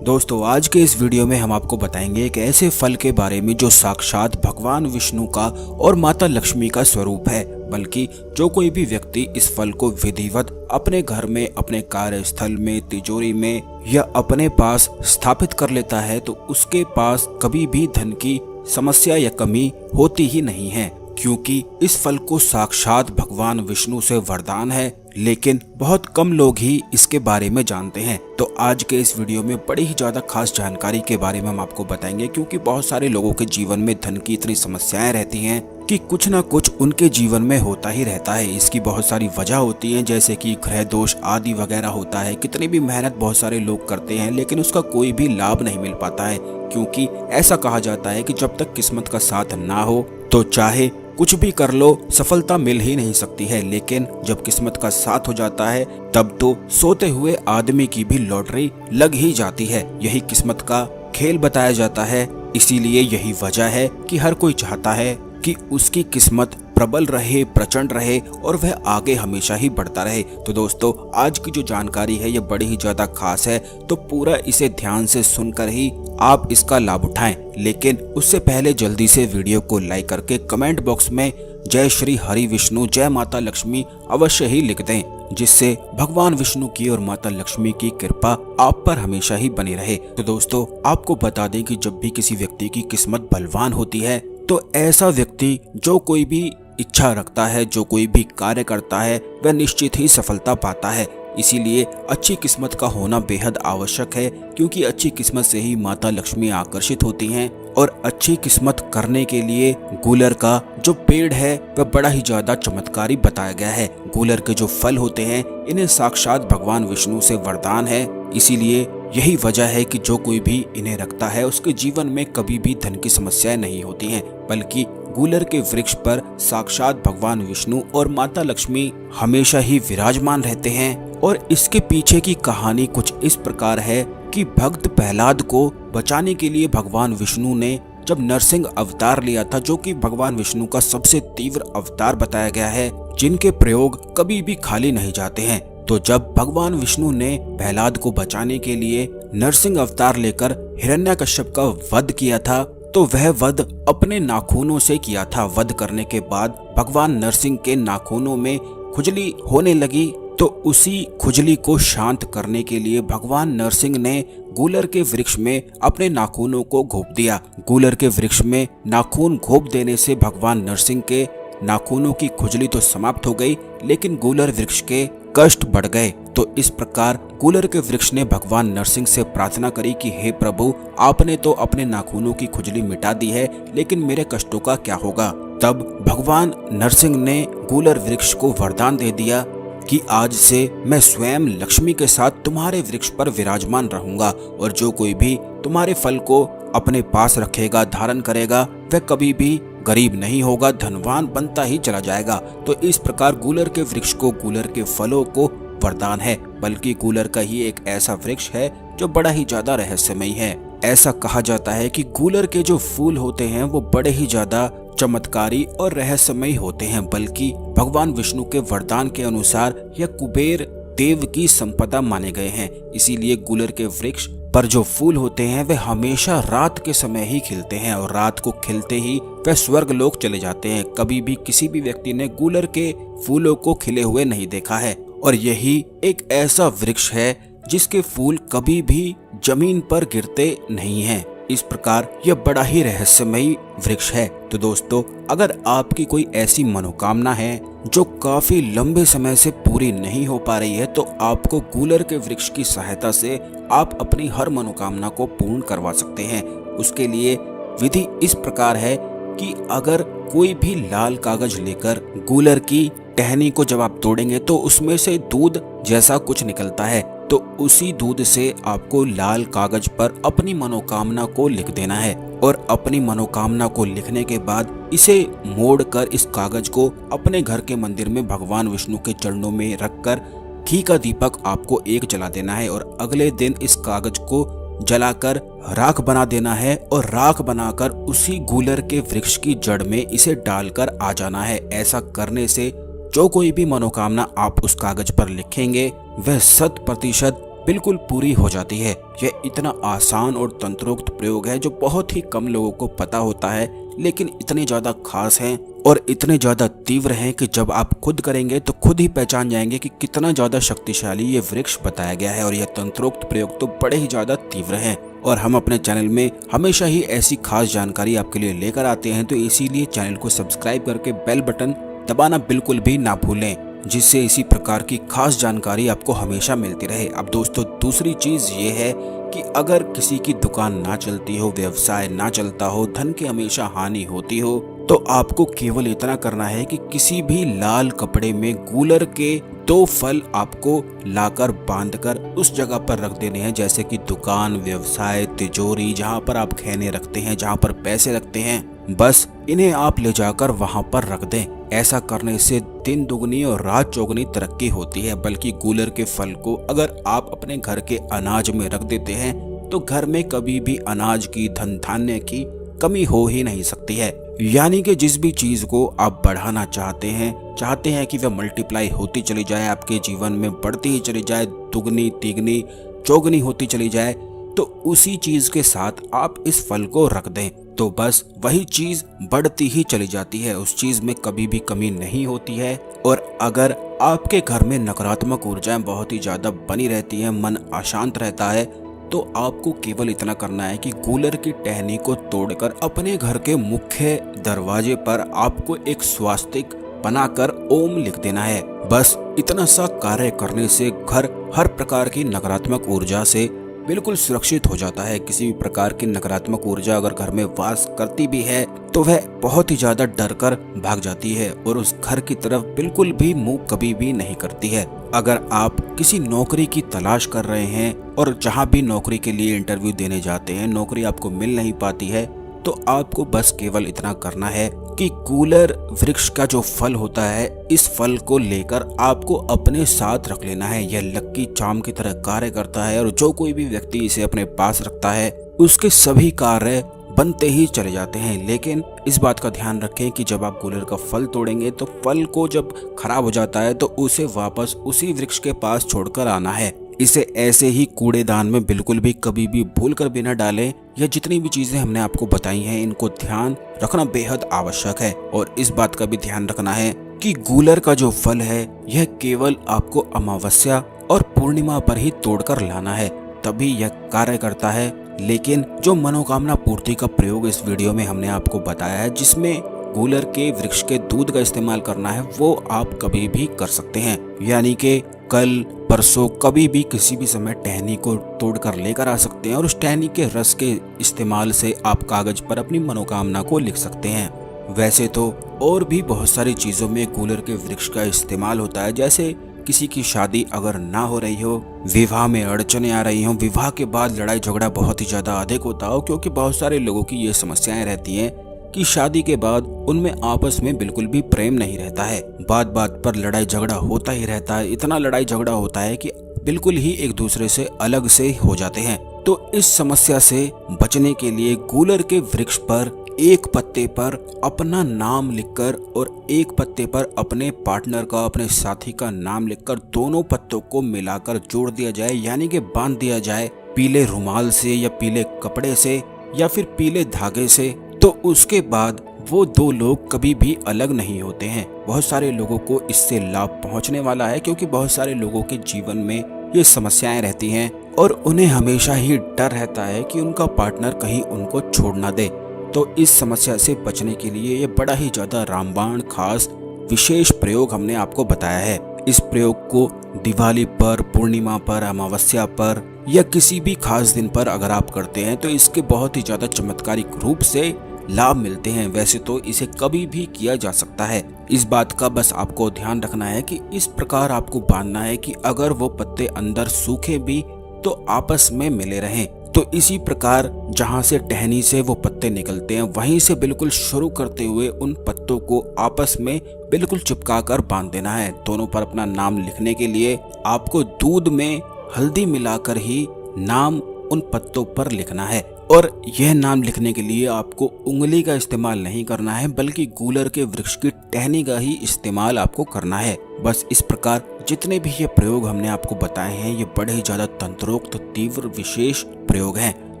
दोस्तों आज के इस वीडियो में हम आपको बताएंगे एक ऐसे फल के बारे में जो साक्षात भगवान विष्णु का और माता लक्ष्मी का स्वरूप है। बल्कि जो कोई भी व्यक्ति इस फल को विधिवत अपने घर में, अपने कार्यस्थल में, तिजोरी में या अपने पास स्थापित कर लेता है तो उसके पास कभी भी धन की समस्या या कमी होती ही नहीं है, क्योंकि इस फल को साक्षात भगवान विष्णु से वरदान है। लेकिन बहुत कम लोग ही इसके बारे में जानते हैं। तो आज के इस वीडियो में बड़ी ही ज्यादा खास जानकारी के बारे में हम आपको बताएंगे, क्योंकि बहुत सारे लोगों के जीवन में धन की इतनी समस्याएं रहती हैं कि कुछ ना कुछ उनके जीवन में होता ही रहता है। इसकी बहुत सारी वजह होती हैं, जैसे कि ग्रह दोष आदि वगैरह होता है। कितनी भी मेहनत बहुत सारे लोग करते हैं लेकिन उसका कोई भी लाभ नहीं मिल पाता है, क्योंकि ऐसा कहा जाता है कि जब तक किस्मत का साथ ना हो तो चाहे कुछ भी कर लो सफलता मिल ही नहीं सकती है। लेकिन जब किस्मत का साथ हो जाता है तब तो सोते हुए आदमी की भी लॉटरी लग ही जाती है। यही किस्मत का खेल बताया जाता है। इसीलिए यही वजह है कि हर कोई चाहता है कि उसकी किस्मत प्रबल रहे, प्रचंड रहे और वह आगे हमेशा ही बढ़ता रहे। तो दोस्तों आज की जो जानकारी है ये बड़ी ही ज्यादा खास है, तो पूरा इसे ध्यान से सुनकर ही आप इसका लाभ उठाएं। लेकिन उससे पहले जल्दी से वीडियो को लाइक करके कमेंट बॉक्स में जय श्री हरि विष्णु, जय माता लक्ष्मी अवश्य ही लिख दें, जिससे भगवान विष्णु की और माता लक्ष्मी की कृपा आप पर हमेशा ही बनी रहे। तो दोस्तों आपको बता दें कि जब भी किसी व्यक्ति की किस्मत बलवान होती है तो ऐसा व्यक्ति जो कोई भी इच्छा रखता है, जो कोई भी कार्य करता है, वह निश्चित ही सफलता पाता है। इसीलिए अच्छी किस्मत का होना बेहद आवश्यक है, क्योंकि अच्छी किस्मत से ही माता लक्ष्मी आकर्षित होती हैं। और अच्छी किस्मत करने के लिए गूलर का जो पेड़ है वह बड़ा ही ज्यादा चमत्कारी बताया गया है। गूलर के जो फल होते हैं इन्हें साक्षात भगवान विष्णु से वरदान है। इसीलिए यही वजह है कि जो कोई भी इन्हें रखता है उसके जीवन में कभी भी धन की समस्याएं नहीं होती हैं, बल्कि गूलर के वृक्ष पर साक्षात भगवान विष्णु और माता लक्ष्मी हमेशा ही विराजमान रहते हैं। और इसके पीछे की कहानी कुछ इस प्रकार है कि भक्त प्रहलाद को बचाने के लिए भगवान विष्णु ने जब नरसिंह अवतार लिया था, जो कि भगवान विष्णु का सबसे तीव्र अवतार बताया गया है, जिनके प्रयोग कभी भी खाली नहीं जाते हैं। तो जब भगवान विष्णु ने प्रहलाद को बचाने के लिए नरसिंह अवतार लेकर हिरण्यकश्यप का वध किया था, तो वह वध अपने नाखूनों से किया था। वध करने के बाद भगवान नरसिंह के नाखूनों में खुजली होने लगी, तो उसी खुजली को शांत करने के लिए भगवान नरसिंह ने गूलर के वृक्ष में अपने नाखूनों को घोंप दिया। गूलर के वृक्ष में नाखून घोंप देने से भगवान नरसिंह के नाखूनों की खुजली तो समाप्त हो गई, लेकिन गूलर वृक्ष के कष्ट बढ़ गए। तो इस प्रकार गूलर के वृक्ष ने भगवान नरसिंह से प्रार्थना करी कि हे प्रभु, आपने तो अपने नाखूनों की खुजली मिटा दी है, लेकिन मेरे कष्टों का क्या होगा। तब भगवान नरसिंह ने गूलर वृक्ष को वरदान दे दिया कि आज से मैं स्वयं लक्ष्मी के साथ तुम्हारे वृक्ष पर विराजमान रहूंगा, और जो कोई भी तुम्हारे फल को अपने पास रखेगा, धारण करेगा, वह कभी भी गरीब नहीं होगा, धनवान बनता ही चला जाएगा। तो इस प्रकार गूलर के वृक्ष को, गूलर के फलों को वरदान है। बल्कि गूलर का ही एक ऐसा वृक्ष है जो बड़ा ही ज्यादा रहस्यमयी है। ऐसा कहा जाता है कि गूलर के जो फूल होते हैं वो बड़े ही ज्यादा चमत्कारी और रहस्यमयी होते हैं। बल्कि भगवान विष्णु के वरदान के अनुसार यह कुबेर देव की संपदा माने गए हैं। इसीलिए गूलर के वृक्ष पर जो फूल होते हैं वे हमेशा रात के समय ही खिलते हैं, और रात को खिलते ही वे स्वर्ग लोक चले जाते हैं। कभी भी किसी भी व्यक्ति ने गूलर के फूलों को खिले हुए नहीं देखा है। और यही एक ऐसा वृक्ष है जिसके फूल कभी भी जमीन पर गिरते नहीं हैं। इस प्रकार यह बड़ा ही रहस्यमयी वृक्ष है। तो दोस्तों अगर आपकी कोई ऐसी मनोकामना है जो काफी लंबे समय से पूरी नहीं हो पा रही है, तो आपको गूलर के वृक्ष की सहायता से आप अपनी हर मनोकामना को पूर्ण करवा सकते हैं। उसके लिए विधि इस प्रकार है कि अगर कोई भी लाल कागज लेकर गूलर की टहनी को जब आप तोड़ेंगे तो उसमें से दूध जैसा कुछ निकलता है, तो उसी दूध से आपको लाल कागज पर अपनी मनोकामना को लिख देना है। और अपनी मनोकामना को लिखने के बाद इसे मोड़कर इस कागज को अपने घर के मंदिर में भगवान विष्णु के चरणों में रखकर घी का दीपक आपको एक जला देना है, और अगले दिन इस कागज को जलाकर राख बना देना है, और राख बनाकर उसी गूलर के वृक्ष की जड़ में इसे डालकर आ जाना है। ऐसा करने से जो कोई भी मनोकामना आप उस कागज पर लिखेंगे वह 100% बिल्कुल पूरी हो जाती है। यह इतना आसान और तंत्रोक्त प्रयोग है जो बहुत ही कम लोगों को पता होता है, लेकिन इतने ज्यादा खास हैं और इतने ज्यादा तीव्र हैं कि जब आप खुद करेंगे तो खुद ही पहचान जाएंगे कि कितना ज्यादा शक्तिशाली ये वृक्ष बताया गया है। और यह तंत्रोक्त प्रयोग तो बड़े ही ज्यादा तीव्र हैं और हम अपने चैनल में हमेशा ही ऐसी खास जानकारी आपके लिए लेकर आते हैं, तो इसीलिए चैनल को सब्सक्राइब करके बेल बटन दबाना बिल्कुल भी ना भूलें, जिससे इसी प्रकार की खास जानकारी आपको हमेशा मिलती रहे। अब दोस्तों, दूसरी चीज ये है कि अगर किसी की दुकान ना चलती हो, व्यवसाय ना चलता हो, धन की हमेशा हानि होती हो, तो आपको केवल इतना करना है कि किसी भी लाल कपड़े में गूलर के 2 फल आपको लाकर बांधकर उस जगह पर रख देने हैं, जैसे कि दुकान, व्यवसाय, तिजोरी, जहाँ पर आप खैने रखते हैं, जहाँ पर पैसे रखते हैं, बस इन्हें आप ले जाकर वहाँ पर रख दें। ऐसा करने से दिन दुगनी और रात चौगुनी तरक्की होती है। बल्कि गूलर के फल को अगर आप अपने घर के अनाज में रख देते हैं तो घर में कभी भी अनाज की, धन धान्य की कमी हो ही नहीं सकती है। यानी कि जिस भी चीज को आप बढ़ाना चाहते हैं कि वह मल्टीप्लाई होती चली जाए, आपके जीवन में बढ़ती ही चली जाए, दुगनी तिगनी चौगुनी होती चली जाए, तो उसी चीज के साथ आप इस फल को रख दें तो बस वही चीज बढ़ती ही चली जाती है। उस चीज में कभी भी कमी नहीं होती है। और अगर आपके घर में नकारात्मक ऊर्जाएं बहुत ही ज्यादा बनी रहती हैं, मन अशांत रहता है, तो आपको केवल इतना करना है कि गूलर की टहनी को तोड़कर अपने घर के मुख्य दरवाजे पर आपको एक स्वास्तिक बनाकर ओम लिख देना है। बस इतना सा कार्य करने से घर हर प्रकार की नकारात्मक ऊर्जा से बिल्कुल सुरक्षित हो जाता है। किसी भी प्रकार की नकारात्मक ऊर्जा अगर घर में वास करती भी है तो वह बहुत ही ज्यादा डर कर भाग जाती है और उस घर की तरफ बिल्कुल भी मुंह कभी भी नहीं करती है। अगर आप किसी नौकरी की तलाश कर रहे हैं और जहां भी नौकरी के लिए इंटरव्यू देने जाते हैं, नौकरी आपको मिल नहीं पाती है, तो आपको बस केवल इतना करना है कि गूलर वृक्ष का जो फल होता है, इस फल को लेकर आपको अपने साथ रख लेना है। यह लक्की चार्म की तरह कार्य करता है और जो कोई भी व्यक्ति इसे अपने पास रखता है उसके सभी कार्य बनते ही चले जाते हैं। लेकिन इस बात का ध्यान रखें कि जब आप गूलर का फल तोड़ेंगे तो फल को जब खराब हो जाता है तो उसे वापस उसी वृक्ष के पास छोड़कर आना है। इसे ऐसे ही कूड़ेदान में बिल्कुल भी कभी भी भूल कर भी न डालें। यह जितनी भी चीजें हमने आपको बताई हैं, इनको ध्यान रखना बेहद आवश्यक है। और इस बात का भी ध्यान रखना है कि गूलर का जो फल है यह केवल आपको अमावस्या और पूर्णिमा पर ही तोड़कर लाना है, तभी यह कार्य करता है। लेकिन जो मनोकामना पूर्ति का प्रयोग इस वीडियो में हमने आपको बताया है, जिसमें गूलर के वृक्ष के दूध का इस्तेमाल करना है, वो आप कभी भी कर सकते हैं। यानी कि कल परसों कभी भी किसी भी समय टहनी को तोड़कर लेकर आ सकते हैं और उस टहनी के रस के इस्तेमाल से आप कागज पर अपनी मनोकामना को लिख सकते हैं। वैसे तो और भी बहुत सारी चीजों में गूलर के वृक्ष का इस्तेमाल होता है, जैसे किसी की शादी अगर ना हो रही हो, विवाह में अड़चने आ रही हो, विवाह के बाद लड़ाई झगड़ा बहुत ही ज्यादा अधिक होता हो, क्योंकि बहुत सारे लोगों की ये समस्याएं रहती हैं कि शादी के बाद उनमें आपस में बिल्कुल भी प्रेम नहीं रहता है, बात बात पर लड़ाई झगड़ा होता ही रहता है। इतना लड़ाई झगड़ा होता है कि बिल्कुल ही एक दूसरे से अलग से हो जाते हैं। तो इस समस्या से बचने के लिए गूलर के वृक्ष पर एक पत्ते पर अपना नाम लिखकर और एक पत्ते पर अपने पार्टनर का, अपने साथी का नाम लिखकर दोनों पत्तों को मिलाकर जोड़ दिया जाए, यानी कि बांध दिया जाए पीले रुमाल से या पीले कपड़े से या फिर पीले धागे से। तो उसके बाद वो 2 लोग कभी भी अलग नहीं होते हैं। बहुत सारे लोगों को इससे लाभ पहुंचने वाला है, क्योंकि बहुत सारे लोगों के जीवन में ये समस्याएं रहती हैं और उन्हें हमेशा ही डर रहता है कि उनका पार्टनर कहीं उनको छोड़ ना दे। तो इस समस्या से बचने के लिए ये बड़ा ही ज्यादा रामबाण खास विशेष प्रयोग हमने आपको बताया है। इस प्रयोग को दिवाली पर, पूर्णिमा पर, अमावस्या पर या किसी भी खास दिन पर अगर आप करते हैं तो इसके बहुत ही ज्यादा चमत्कारिक रूप से लाभ मिलते हैं। वैसे तो इसे कभी भी किया जा सकता है। इस बात का बस आपको ध्यान रखना है कि इस प्रकार आपको बांधना है कि अगर वो पत्ते अंदर सूखे भी तो आपस में मिले रहें। तो इसी प्रकार जहां से टहनी से वो पत्ते निकलते हैं, वहीं से बिल्कुल शुरू करते हुए उन पत्तों को आपस में बिल्कुल चिपका कर बांध देना है। दोनों पर अपना नाम लिखने के लिए आपको दूध में हल्दी मिलाकर ही नाम उन पत्तों पर लिखना है। और यह नाम लिखने के लिए आपको उंगली का इस्तेमाल नहीं करना है, बल्कि गूलर के वृक्ष की टहनी का ही इस्तेमाल आपको करना है। बस इस प्रकार जितने भी ये प्रयोग हमने आपको बताए हैं, ये बड़े ही ज्यादा तंत्रोक्त तीव्र विशेष प्रयोग हैं,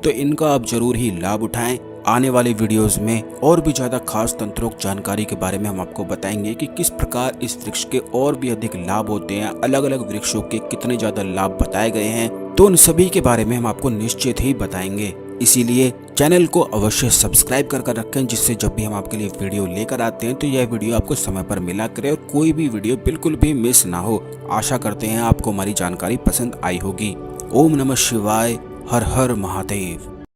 तो इनका आप जरूर ही लाभ उठाएं। आने वाले वीडियोस में और भी ज्यादा खास तंत्रोक्त जानकारी के बारे में हम आपको बताएंगे कि किस प्रकार इस वृक्ष के और भी अधिक लाभ होते हैं, अलग अलग वृक्षों के कितने ज्यादा लाभ बताए गए हैं, तो उन सभी के बारे में हम आपको निश्चित ही बताएंगे। इसीलिए चैनल को अवश्य सब्सक्राइब कर रखें, जिससे जब भी हम आपके लिए वीडियो लेकर आते हैं तो यह वीडियो आपको समय पर मिला करे और कोई भी वीडियो बिल्कुल भी मिस ना हो। आशा करते हैं आपको हमारी जानकारी पसंद आई होगी। ओम नमः शिवाय, हर हर महादेव।